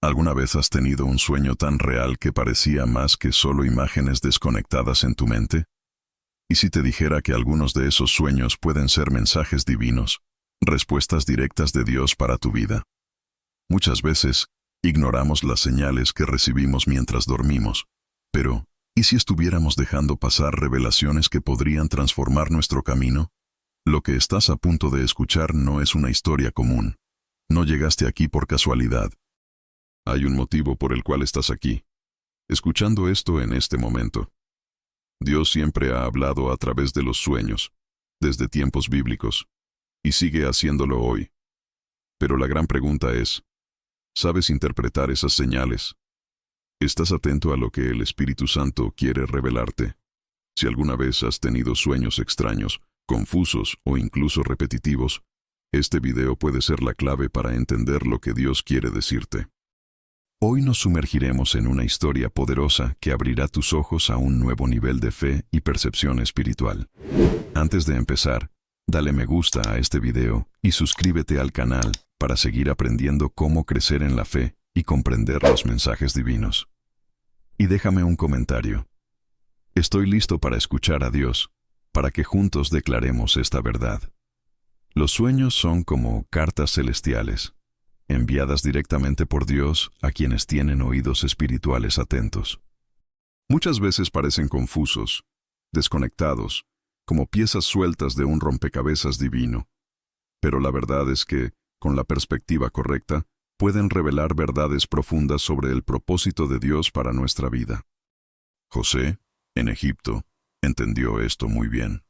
¿Alguna vez has tenido un sueño tan real que parecía más que solo imágenes desconectadas en tu mente? ¿Y si te dijera que algunos de esos sueños pueden ser mensajes divinos, respuestas directas de Dios para tu vida? Muchas veces, ignoramos las señales que recibimos mientras dormimos, pero ¿y si estuviéramos dejando pasar revelaciones que podrían transformar nuestro camino? Lo que estás a punto de escuchar no es una historia común. No llegaste aquí por casualidad. Hay un motivo por el cual estás aquí, escuchando esto en este momento. Dios siempre ha hablado a través de los sueños, desde tiempos bíblicos, y sigue haciéndolo hoy. Pero la gran pregunta es, ¿sabes interpretar esas señales? ¿Estás atento a lo que el Espíritu Santo quiere revelarte? Si alguna vez has tenido sueños extraños, confusos o incluso repetitivos, este video puede ser la clave para entender lo que Dios quiere decirte. Hoy nos sumergiremos en una historia poderosa que abrirá tus ojos a un nuevo nivel de fe y percepción espiritual. Antes de empezar, dale me gusta a este video y suscríbete al canal para seguir aprendiendo cómo crecer en la fe y comprender los mensajes divinos. Y déjame un comentario. Estoy listo para escuchar a Dios, para que juntos declaremos esta verdad. Los sueños son como cartas celestiales, enviadas directamente por Dios a quienes tienen oídos espirituales atentos. Muchas veces parecen confusos, desconectados, como piezas sueltas de un rompecabezas divino. Pero la verdad es que, con la perspectiva correcta, pueden revelar verdades profundas sobre el propósito de Dios para nuestra vida. José, en Egipto, entendió esto muy bien.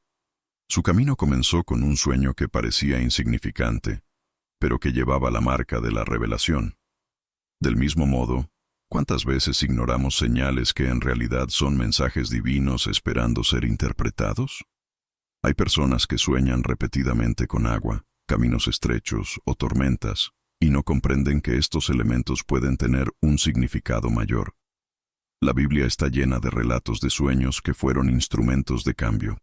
Su camino comenzó con un sueño que parecía insignificante, pero que llevaba la marca de la revelación. Del mismo modo, ¿cuántas veces ignoramos señales que en realidad son mensajes divinos esperando ser interpretados? Hay personas que sueñan repetidamente con agua, caminos estrechos o tormentas, y no comprenden que estos elementos pueden tener un significado mayor. La Biblia está llena de relatos de sueños que fueron instrumentos de cambio.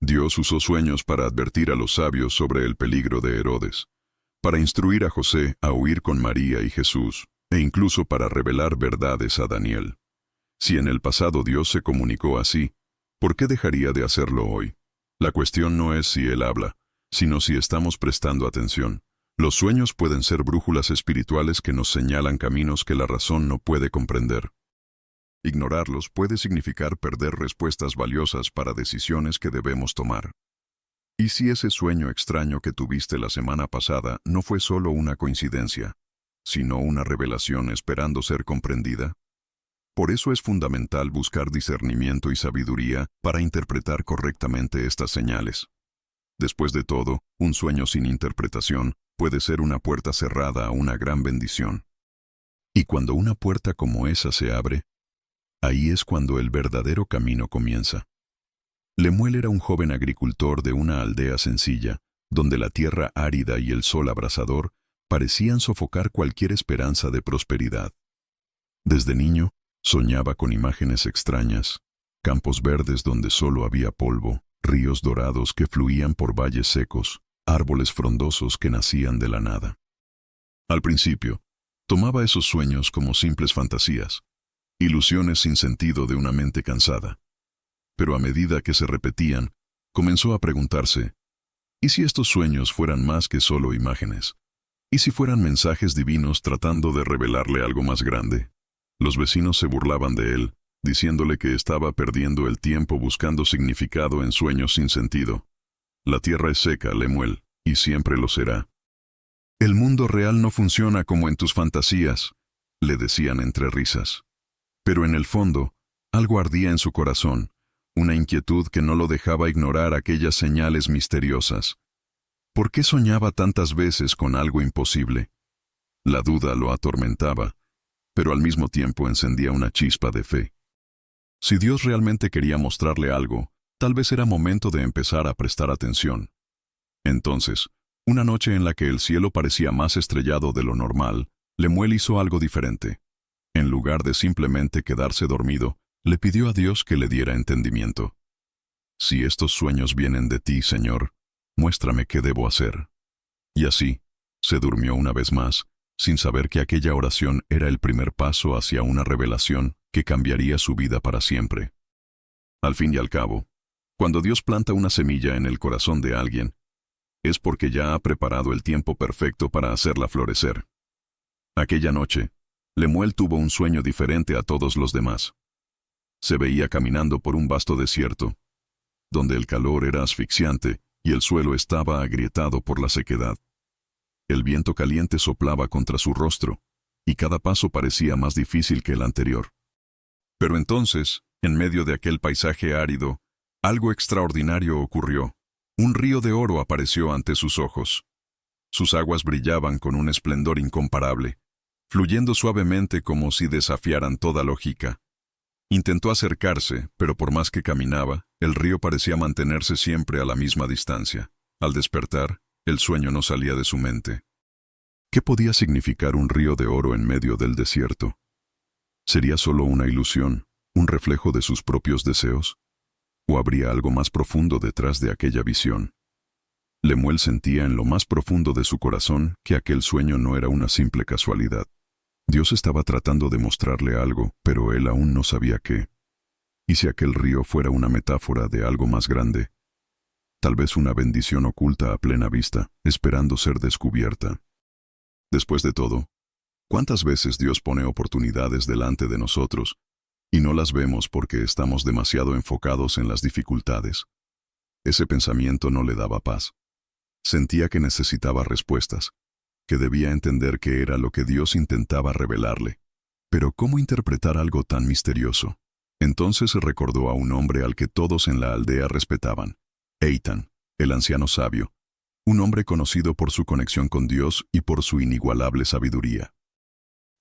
Dios usó sueños para advertir a los sabios sobre el peligro de Herodes, para instruir a José a huir con María y Jesús, e incluso para revelar verdades a Daniel. Si en el pasado Dios se comunicó así, ¿por qué dejaría de hacerlo hoy? La cuestión no es si Él habla, sino si estamos prestando atención. Los sueños pueden ser brújulas espirituales que nos señalan caminos que la razón no puede comprender. Ignorarlos puede significar perder respuestas valiosas para decisiones que debemos tomar. ¿Y si ese sueño extraño que tuviste la semana pasada no fue solo una coincidencia, sino una revelación esperando ser comprendida? Por eso es fundamental buscar discernimiento y sabiduría para interpretar correctamente estas señales. Después de todo, un sueño sin interpretación puede ser una puerta cerrada a una gran bendición. Y cuando una puerta como esa se abre, ahí es cuando el verdadero camino comienza. Lemuel era un joven agricultor de una aldea sencilla, donde la tierra árida y el sol abrasador parecían sofocar cualquier esperanza de prosperidad. Desde niño, soñaba con imágenes extrañas, campos verdes donde solo había polvo, ríos dorados que fluían por valles secos, árboles frondosos que nacían de la nada. Al principio, tomaba esos sueños como simples fantasías, ilusiones sin sentido de una mente cansada. Pero a medida que se repetían, comenzó a preguntarse, ¿y si estos sueños fueran más que solo imágenes? ¿Y si fueran mensajes divinos tratando de revelarle algo más grande? Los vecinos se burlaban de él, diciéndole que estaba perdiendo el tiempo buscando significado en sueños sin sentido. La tierra es seca, Lemuel, y siempre lo será. El mundo real no funciona como en tus fantasías, le decían entre risas. Pero en el fondo, algo ardía en su corazón, una inquietud que no lo dejaba ignorar aquellas señales misteriosas. ¿Por qué soñaba tantas veces con algo imposible? La duda lo atormentaba, pero al mismo tiempo encendía una chispa de fe. Si Dios realmente quería mostrarle algo, tal vez era momento de empezar a prestar atención. Entonces, una noche en la que el cielo parecía más estrellado de lo normal, Lemuel hizo algo diferente. En lugar de simplemente quedarse dormido, le pidió a Dios que le diera entendimiento. Si estos sueños vienen de ti, Señor, muéstrame qué debo hacer. Y así, se durmió una vez más, sin saber que aquella oración era el primer paso hacia una revelación que cambiaría su vida para siempre. Al fin y al cabo, cuando Dios planta una semilla en el corazón de alguien, es porque ya ha preparado el tiempo perfecto para hacerla florecer. Aquella noche, Lemuel tuvo un sueño diferente a todos los demás. Se veía caminando por un vasto desierto, donde el calor era asfixiante y el suelo estaba agrietado por la sequedad. El viento caliente soplaba contra su rostro, y cada paso parecía más difícil que el anterior. Pero entonces, en medio de aquel paisaje árido, algo extraordinario ocurrió. Un río de oro apareció ante sus ojos. Sus aguas brillaban con un esplendor incomparable, fluyendo suavemente como si desafiaran toda lógica. Intentó acercarse, pero por más que caminaba, el río parecía mantenerse siempre a la misma distancia. Al despertar, el sueño no salía de su mente. ¿Qué podía significar un río de oro en medio del desierto? ¿Sería solo una ilusión, un reflejo de sus propios deseos? ¿O habría algo más profundo detrás de aquella visión? Lemuel sentía en lo más profundo de su corazón que aquel sueño no era una simple casualidad. Dios estaba tratando de mostrarle algo, pero él aún no sabía qué. ¿Y si aquel río fuera una metáfora de algo más grande? Tal vez una bendición oculta a plena vista, esperando ser descubierta. Después de todo, ¿cuántas veces Dios pone oportunidades delante de nosotros y no las vemos porque estamos demasiado enfocados en las dificultades? Ese pensamiento no le daba paz. Sentía que necesitaba respuestas, que debía entender qué era lo que Dios intentaba revelarle. Pero ¿cómo interpretar algo tan misterioso? Entonces recordó a un hombre al que todos en la aldea respetaban, Eitan, el anciano sabio, un hombre conocido por su conexión con Dios y por su inigualable sabiduría.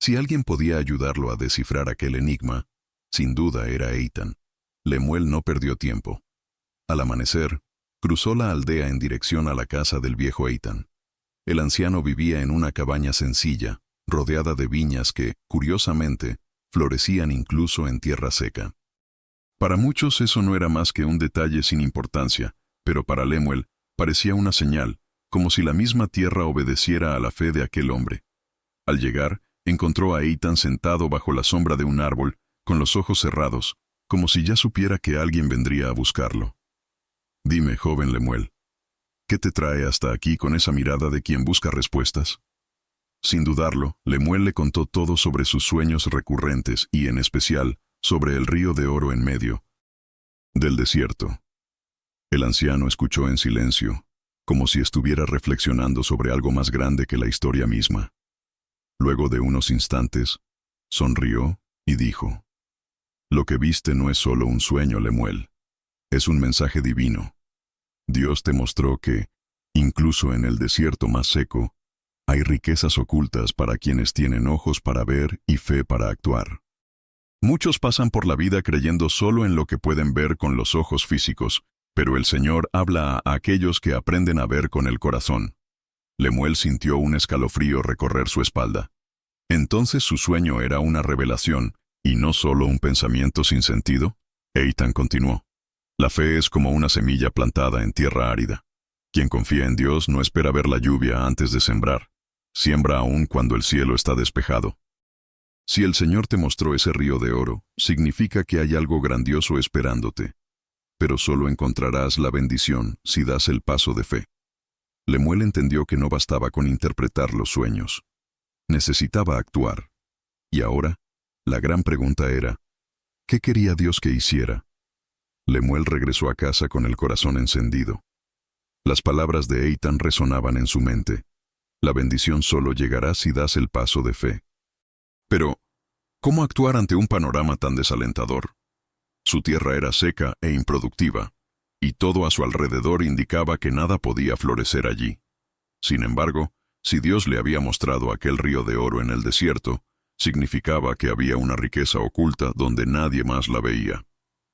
Si alguien podía ayudarlo a descifrar aquel enigma, sin duda era Eitan. Lemuel no perdió tiempo. Al amanecer, cruzó la aldea en dirección a la casa del viejo Eitan. El anciano vivía en una cabaña sencilla, rodeada de viñas que, curiosamente, florecían incluso en tierra seca. Para muchos eso no era más que un detalle sin importancia, pero para Lemuel parecía una señal, como si la misma tierra obedeciera a la fe de aquel hombre. Al llegar, encontró a Eitan sentado bajo la sombra de un árbol, con los ojos cerrados, como si ya supiera que alguien vendría a buscarlo. «Dime, joven Lemuel, ¿qué te trae hasta aquí con esa mirada de quien busca respuestas?» Sin dudarlo, Lemuel le contó todo sobre sus sueños recurrentes y, en especial, sobre el río de oro en medio del desierto. El anciano escuchó en silencio, como si estuviera reflexionando sobre algo más grande que la historia misma. Luego de unos instantes, sonrió y dijo: «Lo que viste no es solo un sueño, Lemuel. Es un mensaje divino. Dios te mostró que, incluso en el desierto más seco, hay riquezas ocultas para quienes tienen ojos para ver y fe para actuar». Muchos pasan por la vida creyendo solo en lo que pueden ver con los ojos físicos, pero el Señor habla a aquellos que aprenden a ver con el corazón. Lemuel sintió un escalofrío recorrer su espalda. Entonces su sueño era una revelación, y no solo un pensamiento sin sentido. Eitan continuó: «La fe es como una semilla plantada en tierra árida. Quien confía en Dios no espera ver la lluvia antes de sembrar. Siembra aún cuando el cielo está despejado. Si el Señor te mostró ese río de oro, significa que hay algo grandioso esperándote. Pero solo encontrarás la bendición si das el paso de fe». Lemuel entendió que no bastaba con interpretar los sueños. Necesitaba actuar. Y ahora, la gran pregunta era, ¿qué quería Dios que hiciera? Lemuel regresó a casa con el corazón encendido. Las palabras de Eitan resonaban en su mente. La bendición solo llegará si das el paso de fe. Pero, ¿cómo actuar ante un panorama tan desalentador? Su tierra era seca e improductiva, y todo a su alrededor indicaba que nada podía florecer allí. Sin embargo, si Dios le había mostrado aquel río de oro en el desierto, significaba que había una riqueza oculta donde nadie más la veía.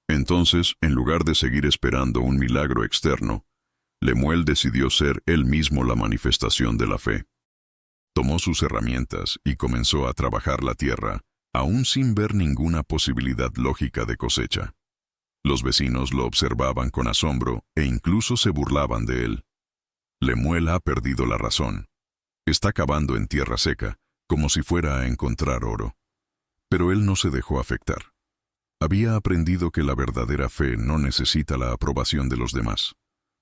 Entonces, en lugar de seguir esperando un milagro externo, Lemuel decidió ser él mismo la manifestación de la fe. Tomó sus herramientas y comenzó a trabajar la tierra, aún sin ver ninguna posibilidad lógica de cosecha. Los vecinos lo observaban con asombro e incluso se burlaban de él. Lemuel ha perdido la razón. Está cavando en tierra seca, como si fuera a encontrar oro. Pero él no se dejó afectar. Había aprendido que la verdadera fe no necesita la aprobación de los demás,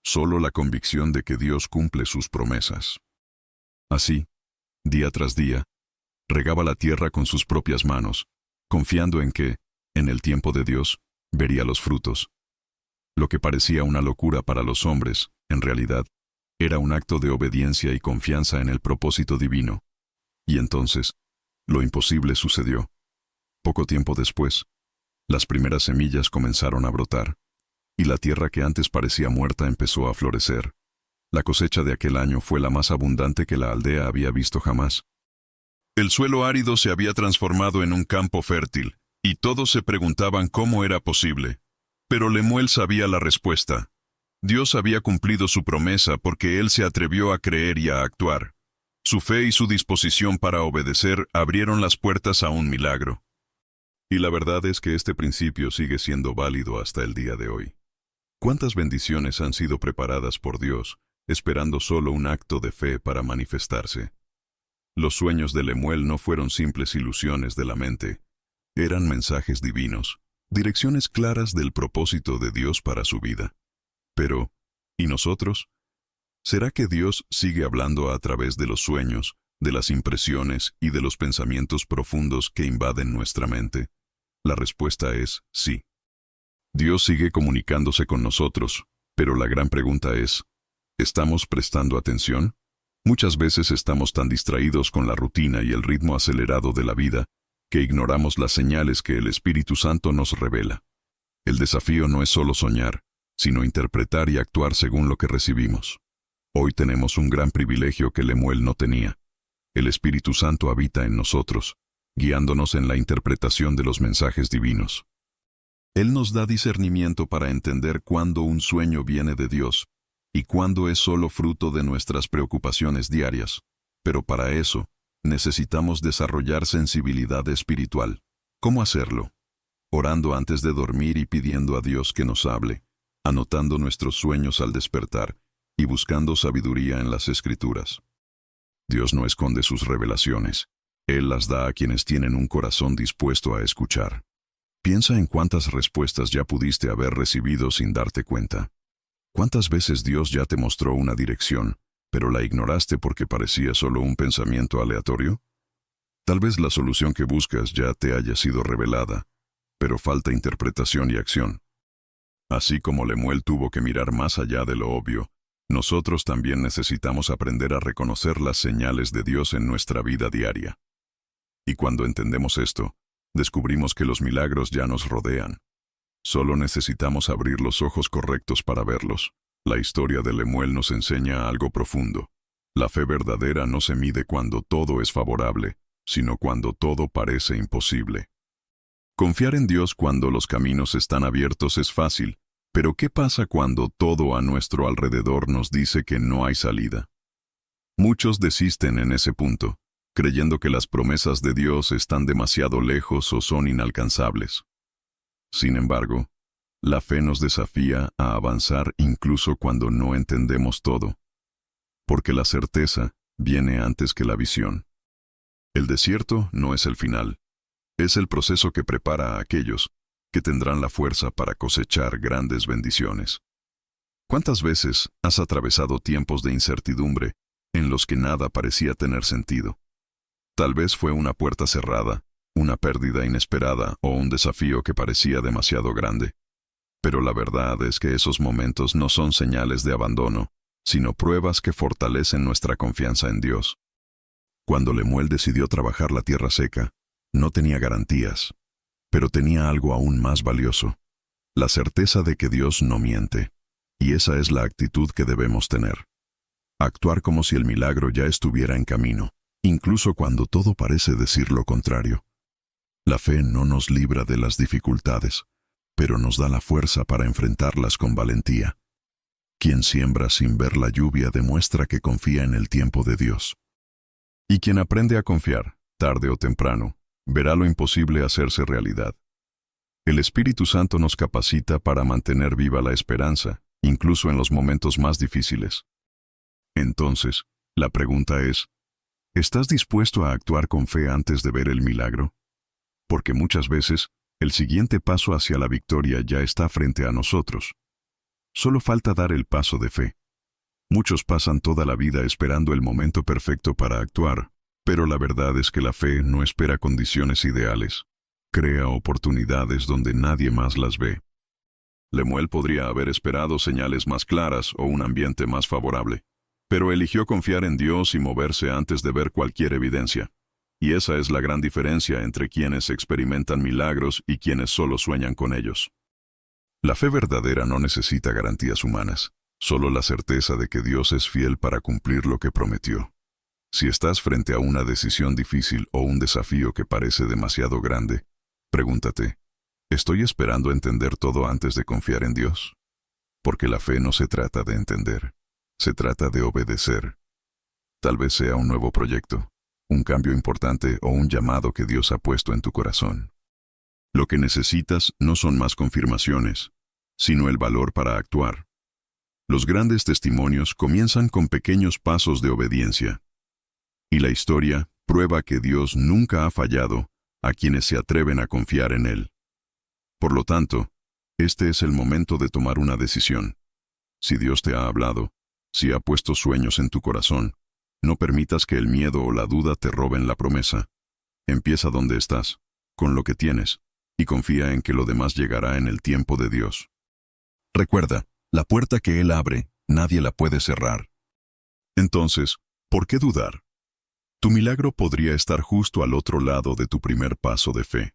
solo la convicción de que Dios cumple sus promesas. Así, día tras día, regaba la tierra con sus propias manos, confiando en que, en el tiempo de Dios, vería los frutos. Lo que parecía una locura para los hombres, en realidad, era un acto de obediencia y confianza en el propósito divino. Y entonces, lo imposible sucedió. Poco tiempo después, las primeras semillas comenzaron a brotar, y la tierra que antes parecía muerta empezó a florecer. La cosecha de aquel año fue la más abundante que la aldea había visto jamás. El suelo árido se había transformado en un campo fértil, y todos se preguntaban cómo era posible. Pero Lemuel sabía la respuesta. Dios había cumplido su promesa porque él se atrevió a creer y a actuar. Su fe y su disposición para obedecer abrieron las puertas a un milagro. Y la verdad es que este principio sigue siendo válido hasta el día de hoy. ¿Cuántas bendiciones han sido preparadas por Dios, esperando solo un acto de fe para manifestarse? Los sueños de Lemuel no fueron simples ilusiones de la mente. Eran mensajes divinos, direcciones claras del propósito de Dios para su vida. Pero, ¿y nosotros? ¿Será que Dios sigue hablando a través de los sueños, de las impresiones y de los pensamientos profundos que invaden nuestra mente? La respuesta es sí. Dios sigue comunicándose con nosotros, pero la gran pregunta es, ¿estamos prestando atención? Muchas veces estamos tan distraídos con la rutina y el ritmo acelerado de la vida, que ignoramos las señales que el Espíritu Santo nos revela. El desafío no es solo soñar, sino interpretar y actuar según lo que recibimos. Hoy tenemos un gran privilegio que Lemuel no tenía. El Espíritu Santo habita en nosotros, guiándonos en la interpretación de los mensajes divinos. Él nos da discernimiento para entender cuándo un sueño viene de Dios y cuándo es solo fruto de nuestras preocupaciones diarias. Pero para eso, necesitamos desarrollar sensibilidad espiritual. ¿Cómo hacerlo? Orando antes de dormir y pidiendo a Dios que nos hable, anotando nuestros sueños al despertar y buscando sabiduría en las Escrituras. Dios no esconde sus revelaciones. Él las da a quienes tienen un corazón dispuesto a escuchar. Piensa en cuántas respuestas ya pudiste haber recibido sin darte cuenta. ¿Cuántas veces Dios ya te mostró una dirección, pero la ignoraste porque parecía solo un pensamiento aleatorio? Tal vez la solución que buscas ya te haya sido revelada, pero falta interpretación y acción. Así como Lemuel tuvo que mirar más allá de lo obvio, nosotros también necesitamos aprender a reconocer las señales de Dios en nuestra vida diaria. Y cuando entendemos esto, descubrimos que los milagros ya nos rodean. Solo necesitamos abrir los ojos correctos para verlos. La historia de Lemuel nos enseña algo profundo. La fe verdadera no se mide cuando todo es favorable, sino cuando todo parece imposible. Confiar en Dios cuando los caminos están abiertos es fácil, pero ¿qué pasa cuando todo a nuestro alrededor nos dice que no hay salida? Muchos desisten en ese punto, creyendo que las promesas de Dios están demasiado lejos o son inalcanzables. Sin embargo, la fe nos desafía a avanzar incluso cuando no entendemos todo, porque la certeza viene antes que la visión. El desierto no es el final, es el proceso que prepara a aquellos que tendrán la fuerza para cosechar grandes bendiciones. ¿Cuántas veces has atravesado tiempos de incertidumbre en los que nada parecía tener sentido? Tal vez fue una puerta cerrada, una pérdida inesperada o un desafío que parecía demasiado grande. Pero la verdad es que esos momentos no son señales de abandono, sino pruebas que fortalecen nuestra confianza en Dios. Cuando Lemuel decidió trabajar la tierra seca, no tenía garantías, pero tenía algo aún más valioso: la certeza de que Dios no miente. Y esa es la actitud que debemos tener. Actuar como si el milagro ya estuviera en camino, incluso cuando todo parece decir lo contrario. La fe no nos libra de las dificultades, pero nos da la fuerza para enfrentarlas con valentía. Quien siembra sin ver la lluvia demuestra que confía en el tiempo de Dios. Y quien aprende a confiar, tarde o temprano, verá lo imposible hacerse realidad. El Espíritu Santo nos capacita para mantener viva la esperanza, incluso en los momentos más difíciles. Entonces, la pregunta es, ¿Estás dispuesto a actuar con fe antes de ver el milagro? Porque muchas veces, el siguiente paso hacia la victoria ya está frente a nosotros. Solo falta dar el paso de fe. Muchos pasan toda la vida esperando el momento perfecto para actuar, pero la verdad es que la fe no espera condiciones ideales. Crea oportunidades donde nadie más las ve. Lemuel podría haber esperado señales más claras o un ambiente más favorable, pero eligió confiar en Dios y moverse antes de ver cualquier evidencia. Y esa es la gran diferencia entre quienes experimentan milagros y quienes solo sueñan con ellos. La fe verdadera no necesita garantías humanas, solo la certeza de que Dios es fiel para cumplir lo que prometió. Si estás frente a una decisión difícil o un desafío que parece demasiado grande, pregúntate, ¿estoy esperando entender todo antes de confiar en Dios? Porque la fe no se trata de entender, se trata de obedecer. Tal vez sea un nuevo proyecto, un cambio importante o un llamado que Dios ha puesto en tu corazón. Lo que necesitas no son más confirmaciones, sino el valor para actuar. Los grandes testimonios comienzan con pequeños pasos de obediencia. Y la historia prueba que Dios nunca ha fallado a quienes se atreven a confiar en Él. Por lo tanto, este es el momento de tomar una decisión. Si Dios te ha hablado, si ha puesto sueños en tu corazón, no permitas que el miedo o la duda te roben la promesa. Empieza donde estás, con lo que tienes, y confía en que lo demás llegará en el tiempo de Dios. Recuerda, la puerta que Él abre, nadie la puede cerrar. Entonces, ¿por qué dudar? Tu milagro podría estar justo al otro lado de tu primer paso de fe.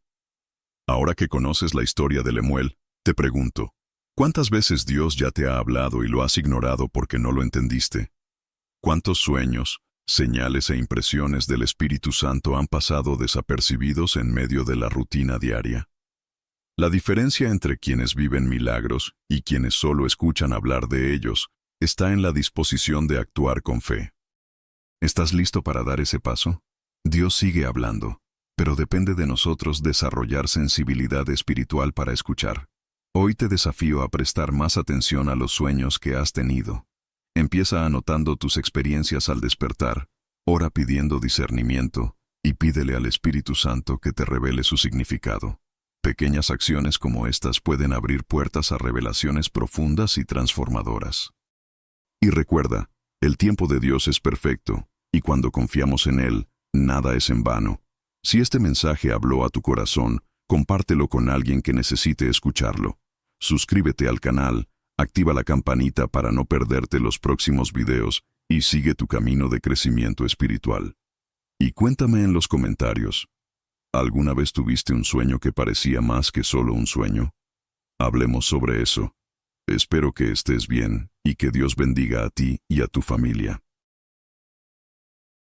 Ahora que conoces la historia de Lemuel, te pregunto, ¿cuántas veces Dios ya te ha hablado y lo has ignorado porque no lo entendiste? ¿Cuántos sueños, señales e impresiones del Espíritu Santo han pasado desapercibidos en medio de la rutina diaria? La diferencia entre quienes viven milagros y quienes solo escuchan hablar de ellos está en la disposición de actuar con fe. ¿Estás listo para dar ese paso? Dios sigue hablando, pero depende de nosotros desarrollar sensibilidad espiritual para escuchar. Hoy te desafío a prestar más atención a los sueños que has tenido. Empieza anotando tus experiencias al despertar, ora pidiendo discernimiento y pídele al Espíritu Santo que te revele su significado. Pequeñas acciones como estas pueden abrir puertas a revelaciones profundas y transformadoras. Y recuerda, el tiempo de Dios es perfecto, y cuando confiamos en Él, nada es en vano. Si este mensaje habló a tu corazón, compártelo con alguien que necesite escucharlo. Suscríbete al canal, activa la campanita para no perderte los próximos videos y sigue tu camino de crecimiento espiritual. Y cuéntame en los comentarios, ¿alguna vez tuviste un sueño que parecía más que solo un sueño? Hablemos sobre eso. Espero que estés bien y que Dios bendiga a ti y a tu familia.